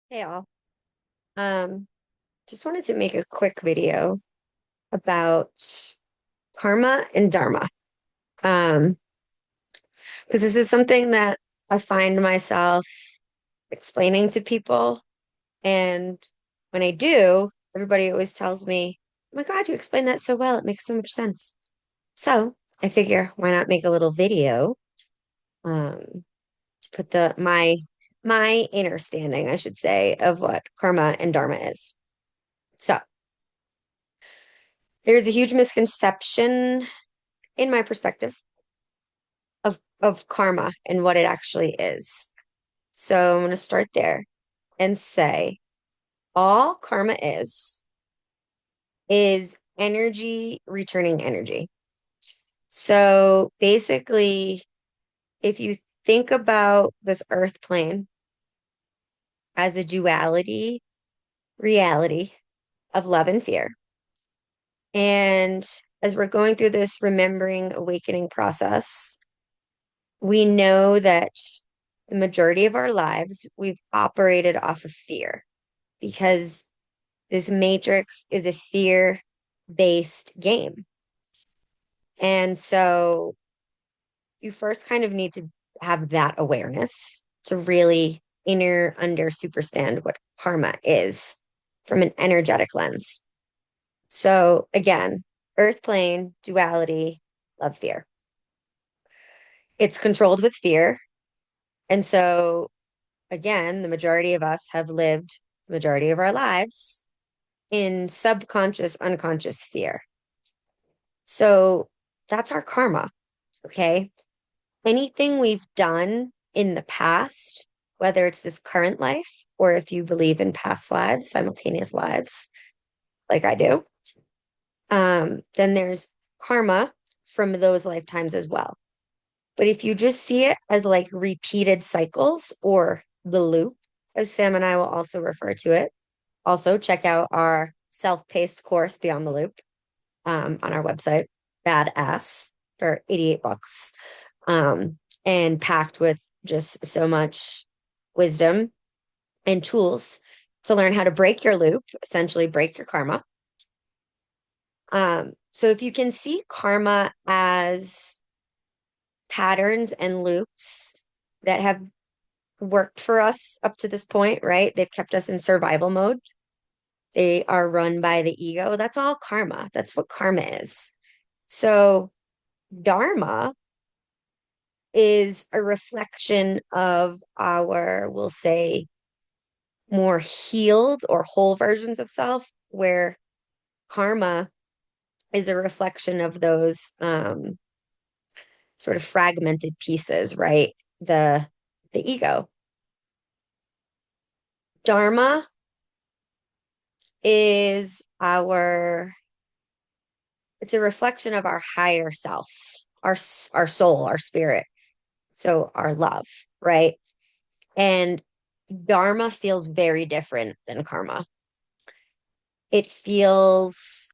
Hey all. Um, just wanted to make a quick video about karma and dharma. Um, because this is something that I find myself explaining to people, and when I do, everybody always tells me, "Oh my God, you explained that so well. It makes so much sense." So I figure, why not make a little video, to put my understanding, I should say, of what karma and dharma is. So there's a huge misconception in my perspective of karma and what it actually is. So I'm going to start there and say all karma is energy returning energy. So basically, if you think about this earth plane as a duality reality of love and fear, and as we're going through this remembering awakening process, we know that the majority of our lives we've operated off of fear because this matrix is a fear-based game. And so you first kind of need to have that awareness to really understand what karma is from an energetic lens. So again, earth plane, duality, love, fear. It's controlled with fear. And so again, the majority of us have lived the majority of our lives in subconscious, unconscious fear. So that's our karma. Okay. Anything we've done in the past, whether it's this current life or if you believe in past lives, simultaneous lives, like I do, then there's karma from those lifetimes as well. But if you just see it as like repeated cycles or the loop, as Sam and I will also refer to it, also check out our self-paced course Beyond the Loop on our website, badass for $88, and packed with just so much wisdom and tools to learn how to break your loop, essentially break your karma. So if you can see karma as patterns and loops that have worked for us up to this point, right? They've kept us in survival mode. They are run by the ego. That's all karma. That's what karma is. So Dharma is a reflection of our, we'll say, more healed or whole versions of self, where karma is a reflection of those sort of fragmented pieces, right? The ego. Dharma is it's a reflection of our higher self, our soul, our spirit. So our love, right? And dharma feels very different than karma. It feels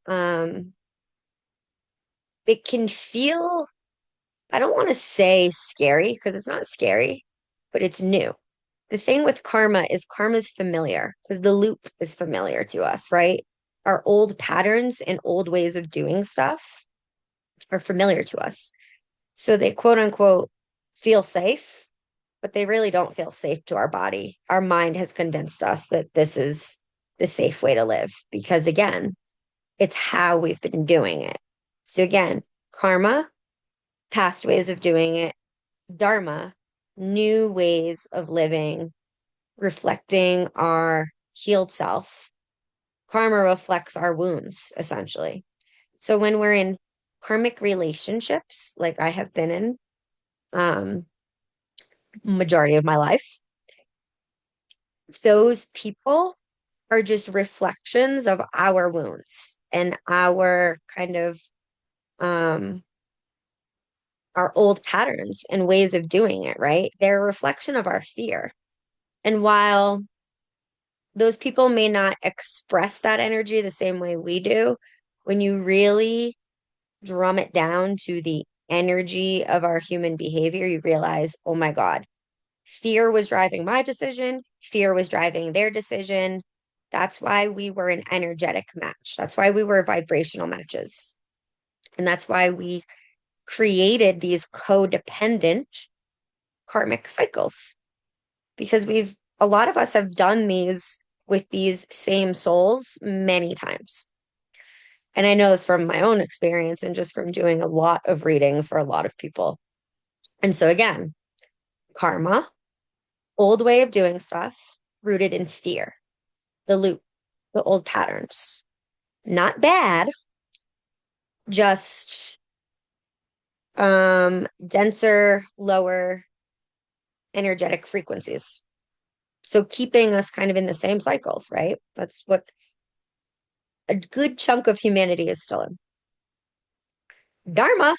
it can feel, I don't want to say scary because it's not scary, but it's new. The thing with karma is familiar because the loop is familiar to us, right? Our old patterns and old ways of doing stuff are familiar to us. So they quote unquote feel safe, but they really don't feel safe to our body. Our mind has convinced us that this is the safe way to live because, again, it's how we've been doing it. So, again, karma, past ways of doing it, dharma, new ways of living, reflecting our healed self. Karma reflects our wounds, essentially. So, when we're in karmic relationships, like I have been in, um, majority of my life, those people are just reflections of our wounds and our kind of um our old patterns and ways of doing it, right? They're a reflection of our fear. And while those people may not express that energy the same way we do, when you really drum it down to the energy of our human behavior, you realize, oh my God, Fear was driving my decision, fear was driving their decision. That's why we were an energetic match. That's why we were vibrational matches. And that's why we created these codependent karmic cycles because a lot of us have done these with these same souls many times. And I know this from my own experience and just from doing a lot of readings for a lot of people. And so, again, karma, old way of doing stuff, rooted in fear, the loop, the old patterns. Not bad, just denser, lower energetic frequencies. So keeping us kind of in the same cycles, right? That's what a good chunk of humanity is still in. Dharma,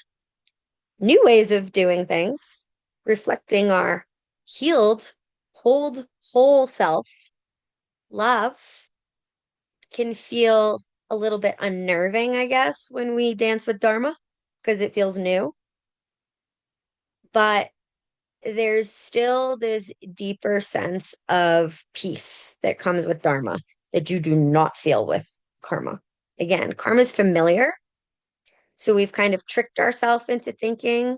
new ways of doing things, reflecting our healed, whole self. Love can feel a little bit unnerving, I guess, when we dance with Dharma because it feels new. But there's still this deeper sense of peace that comes with Dharma that you do not feel with karma. Again, karma is familiar. So we've kind of tricked ourselves into thinking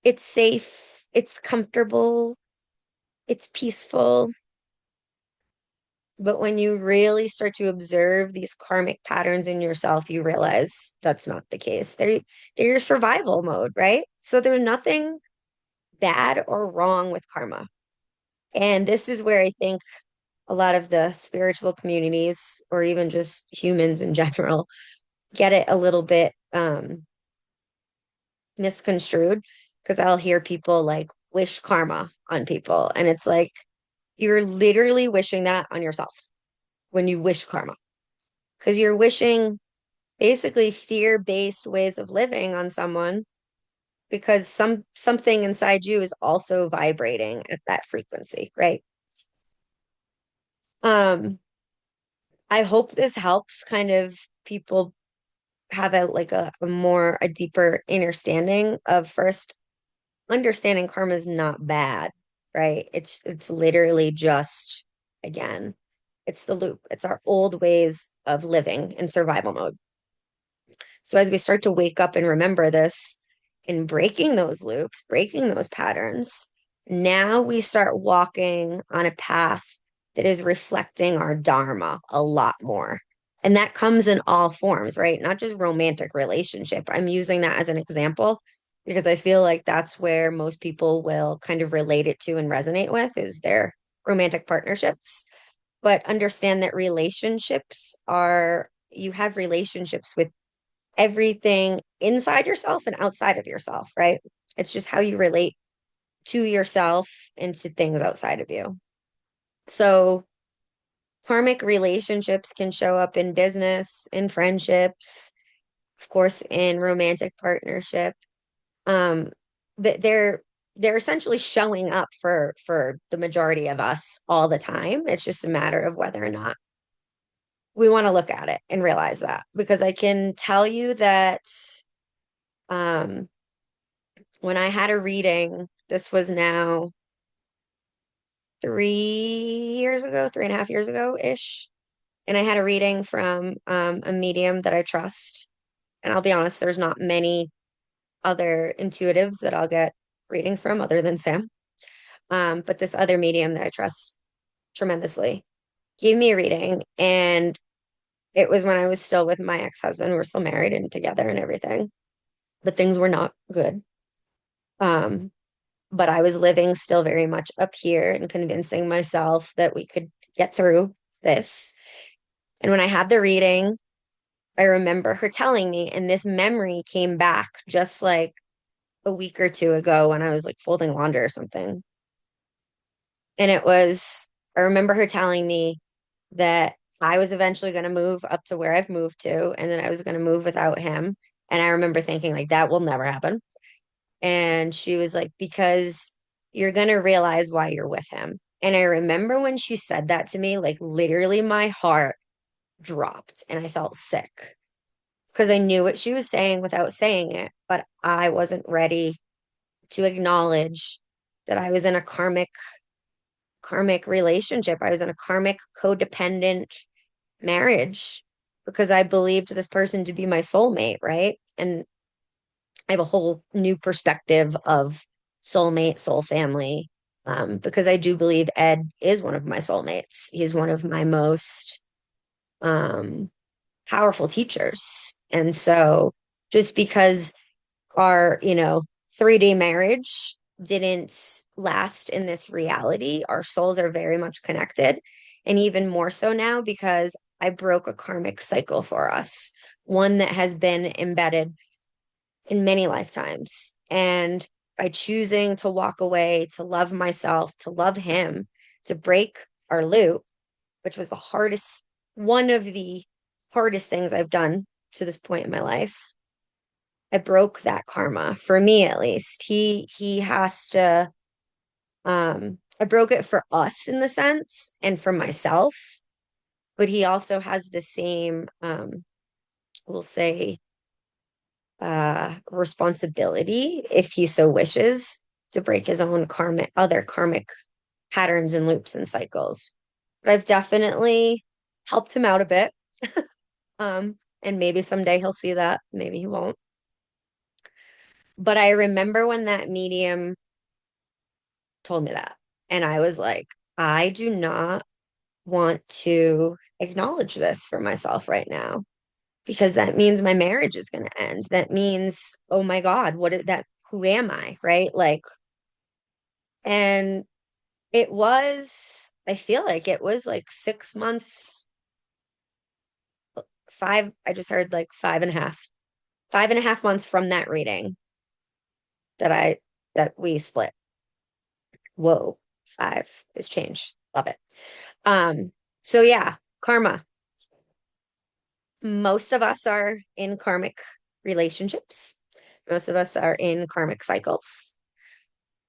it's safe, it's comfortable, it's peaceful. But when you really start to observe these karmic patterns in yourself, you realize that's not the case. They're your survival mode, right? So there's nothing bad or wrong with karma. And this is where I think a lot of the spiritual communities, or even just humans in general, get it a little bit misconstrued because I'll hear people like wish karma on people. And it's like, you're literally wishing that on yourself when you wish karma because you're wishing basically fear-based ways of living on someone because something inside you is also vibrating at that frequency, right? Um, I hope this helps kind of people have a more a deeper understanding of first understanding karma is not bad, right? It's literally just again, it's the loop. It's our old ways of living in survival mode. So as we start to wake up and remember this and breaking those loops, breaking those patterns, now we start walking on a path that is reflecting our dharma a lot more. And that comes in all forms, right? Not just romantic relationship. I'm using that as an example because I feel like that's where most people will kind of relate it to and resonate with is their romantic partnerships. But understand that you have relationships with everything inside yourself and outside of yourself, right? It's just how you relate to yourself and to things outside of you. So, karmic relationships can show up in business, in friendships, of course, in romantic partnership. Um, but they're essentially showing up for the majority of us all the time. It's just a matter of whether or not we want to look at it and realize that. Because I can tell you that um when I had a reading, this was now 3 years ago, 3.5 years ago ish. And I had a reading from a medium that I trust. And I'll be honest, there's not many other intuitives that I'll get readings from other than Sam. But this other medium that I trust tremendously gave me a reading. And it was when I was still with my ex-husband. We're still married and together and everything, but things were not good. Um, but I was living still very much up here and convincing myself that we could get through this. And when I had the reading, I remember her telling me, and this memory came back just like a week or two ago when I was like folding laundry or something. And I remember her telling me that I was eventually going to move up to where I've moved to, and then I was going to move without him. And I remember thinking, like, that will never happen. And she was like, because you're going to realize why you're with him. And I remember when she said that to me, like literally my heart dropped and I felt sick because I knew what she was saying without saying it, but I wasn't ready to acknowledge that I was in a karmic relationship. I was in a karmic codependent marriage because I believed this person to be my soulmate, right? And I have a whole new perspective of soulmate, soul family, because I do believe Ed is one of my soulmates. He's one of my most um, powerful teachers. And so just because our, 3D marriage didn't last in this reality, our souls are very much connected. And even more so now because I broke a karmic cycle for us, one that has been embedded in many lifetimes. And by choosing to walk away, to love myself, to love him, to break our loop, which was one of the hardest things I've done to this point in my life. I broke that karma for me at least. He has to I broke it for us in the sense and for myself, but he also has the same we'll say responsibility if he so wishes to break his own other karmic patterns and loops and cycles. But I've definitely helped him out a bit. And maybe someday he'll see that, maybe he won't. But I remember when that medium told me that, and I was like, I do not want to acknowledge this for myself right now because that means my marriage is going to end. That means, oh my God, what is that? Who am I? Right? Like, and I feel like it was like 6 months, I just heard like 5.5 months from that reading that we split. Whoa, five is change. Love it. So yeah, karma. Most of us are in karmic relationships. Most of us are in karmic cycles.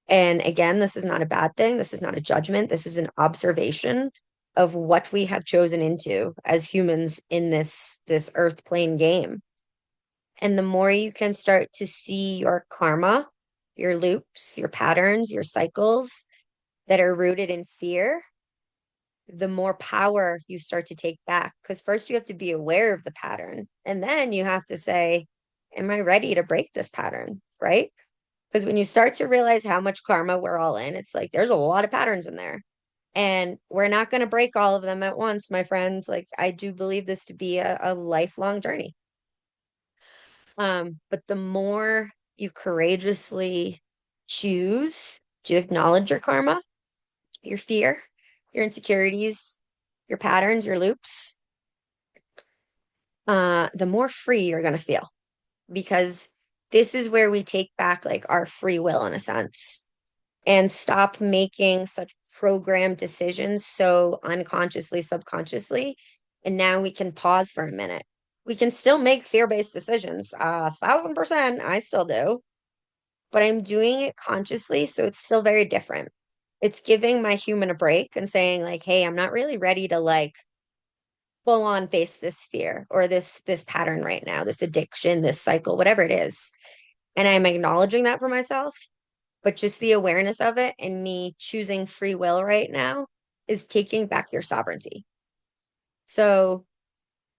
And again, this is not a bad thing. This is not a judgment. This is an observation of what we have chosen into as humans in this earth plane game. And the more you can start to see your karma, your loops, your patterns, your cycles that are rooted in fear, the more power you start to take back. Because first you have to be aware of the pattern, and then you have to say, am I ready to break this pattern? Right? Because when you start to realize how much karma we're all in, it's like there's a lot of patterns in there. And we're not going to break all of them at once, my friends. Like, I do believe this to be a lifelong journey. But the more you courageously choose to acknowledge your karma, your fear, your insecurities, your patterns, your loops, the more free you're going to feel because this is where we take back like our free will in a sense and stop making such programmed decisions so unconsciously, subconsciously. And now we can pause for a minute. We can still make fear-based decisions. 1,000%, I still do, but I'm doing it consciously, so it's still very different. It's giving my human a break and saying, like, hey, I'm not really ready to like full on face this fear or this pattern right now, this addiction, this cycle, whatever it is. And I'm acknowledging that for myself, but just the awareness of it and me choosing free will right now is taking back your sovereignty. So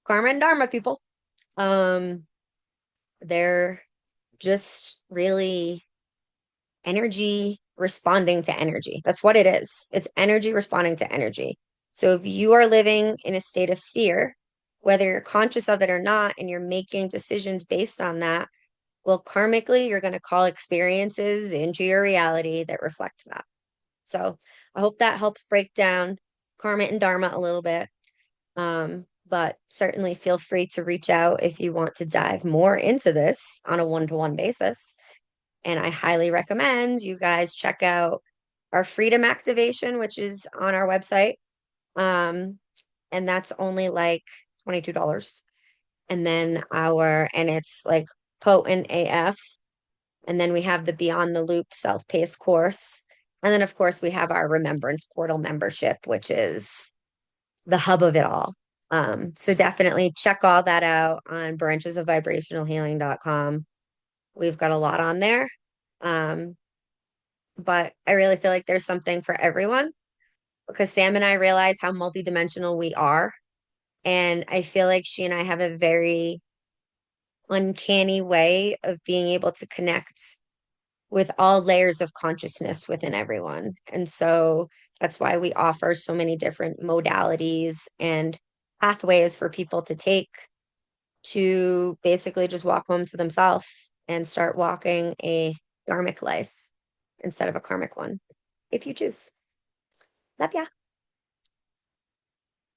karma and dharma people, um, they're just really energy responding to energy. That's what it is. It's energy responding to energy. So if you are living in a state of fear, whether you're conscious of it or not, and you're making decisions based on that, well, karmically, you're going to call experiences into your reality that reflect that. So I hope that helps break down karma and dharma a little bit. But certainly feel free to reach out if you want to dive more into this on a one-to-one basis. And I highly recommend you guys check out our freedom activation, which is on our website. Um, and that's only like $22. And it's like potent AF. And then we have the Beyond the Loop self-paced course. And then, of course, we have our Remembrance Portal membership, which is the hub of it all. So definitely check all that out on branchesofvibrationalhealing.com. We've got a lot on there. Um, but I really feel like there's something for everyone because Sam and I realize how multidimensional we are. And I feel like she and I have a very uncanny way of being able to connect with all layers of consciousness within everyone. And so that's why we offer so many different modalities and pathways for people to take to basically just walk home to themselves and start walking a dharmic life instead of a karmic one, if you choose. Love ya.